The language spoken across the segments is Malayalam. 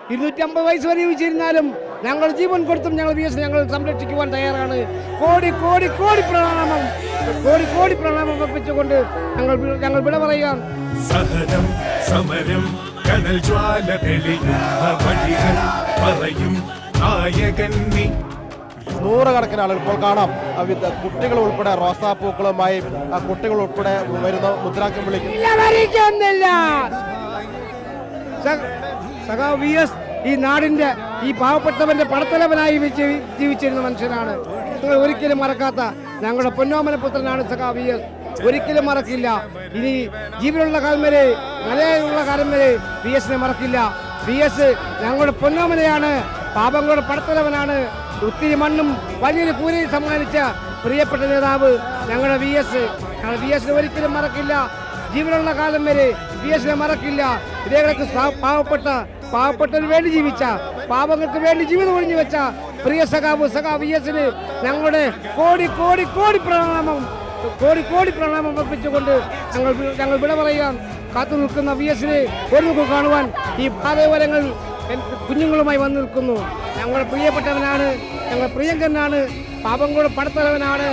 250 വയസ്സ് വരെ ജീവിച്ചിരുന്നാലും ഞങ്ങൾ ജീവൻ കൊടുത്തും ഞങ്ങൾ VS ഞങ്ങൾ സംരക്ഷിക്കുവാൻ തയ്യാറാണ്. കോടി കോടി കോടി പ്രണാമം, കോടി കോടി പ്രണാമം അർപ്പിച്ചുകൊണ്ട് ഞങ്ങൾ വിട പറയാം. സഹനം സമരം കനൽ ജ്വാല തെളിയുന്ന വഴികൾ പറയും നായകൻ നീ. നൂറുകണക്കിന് ആളുകൾ ഇപ്പോൾ കാണാം കുട്ടികൾ ഉൾപ്പെടെ റോസാപ്പൂക്കളുമായി കുട്ടികൾ ഉൾപ്പെടെ വരുന്ന മുദ്രാക്കം വിളിക്കുന്നു. സഖാവ് VS ഈ നാടിന്റെ ഈ പാവപ്പെട്ടവന്റെ പടത്തലവനായി ജീവിച്ചിരുന്ന മനുഷ്യനാണ്. ഞങ്ങൾ ഒരിക്കലും മറക്കാത്ത ഞങ്ങളുടെ പൊന്നോമന പുത്രനാണ് സഖാവ് VS. ഒരിക്കലും മറക്കില്ല. ഇനി ജീവനുള്ള കാലം വരെ, നിലയിലുള്ള കാലം വരെ VS മറക്കില്ല. VS ഞങ്ങളുടെ പൊന്നോമനയാണ്, പാപങ്ങളുടെ പടത്തലവനാണ്. ഒത്തിരി മണ്ണും വലിയൊരു കൂരയും സമ്മാനിച്ച പ്രിയപ്പെട്ട നേതാവ് ഞങ്ങളുടെ VS. ഞങ്ങൾ VS ഒരിക്കലും മറക്കില്ല. ജീവനുള്ള കാലം വരെ VS മറക്കില്ല. ഇതേകൾക്ക് പാവപ്പെട്ടവന് വേണ്ടി ജീവിച്ച, പാവങ്ങൾക്ക് വേണ്ടി ജീവിതം ഒഴിഞ്ഞു വെച്ച പ്രിയ സഖാവ് VS ഞങ്ങളുടെ കോടി കോടി കോടി പ്രണാമം, കോടി കോടി പ്രണാമം അർപ്പിച്ചുകൊണ്ട് ഞങ്ങൾ വിട പറയാൻ കാത്തു നിൽക്കുന്ന VS ഒരു നോക്ക് കാണുവാൻ ഈ പാതയോരങ്ങൾ കുഞ്ഞുങ്ങളുമായി വന്നു നിൽക്കുന്നു. ഞങ്ങളുടെ പ്രിയപ്പെട്ടവനാണ്, ഞങ്ങളുടെ പ്രിയങ്കരനാണ്, പാപങ്ങളുടെ പടത്തലവനാണ്.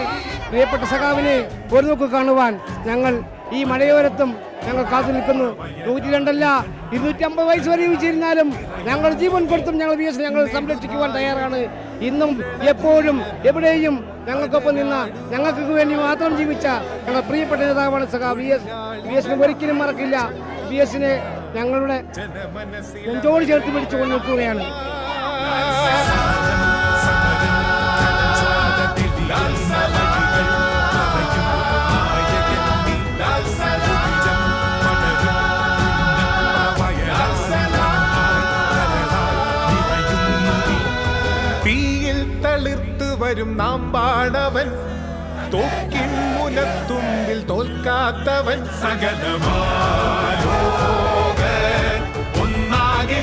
പ്രിയപ്പെട്ട സഖാവിനെ ഒരു നോക്ക് കാണുവാൻ ഞങ്ങൾ ഈ മലയോരത്തും ഞങ്ങൾ കാത്തു നിൽക്കുന്നു. 102 250 വയസ്സ് വരെ ജീവിച്ചിരുന്നാലും ഞങ്ങൾ ജീവൻ കൊടുത്തും ഞങ്ങൾ VS ഞങ്ങൾ സംരക്ഷിക്കുവാൻ തയ്യാറാണ്. ഇന്നും എപ്പോഴും എവിടെയും ഞങ്ങൾക്കൊപ്പം നിന്ന, ഞങ്ങൾക്ക് വേണ്ടി മാത്രം ജീവിച്ച ഞങ്ങൾ പ്രിയപ്പെട്ട നേതാവാണ് സഖാവ് VS. ഒരിക്കലും മറക്കില്ല. VS ഞങ്ങളുടെ നെഞ്ചോട് ചേർത്ത് പിടിച്ചുകൊണ്ട് നിൽക്കുകയാണ്. തീയിൽ തളിർത്തു വരും നാമ്പാടവൻ, തോക്കിൻ മുനത്തുമ്പിൽ തോൽക്കാത്തവൻ, സകലമാലോകൻ ഒന്നാകെ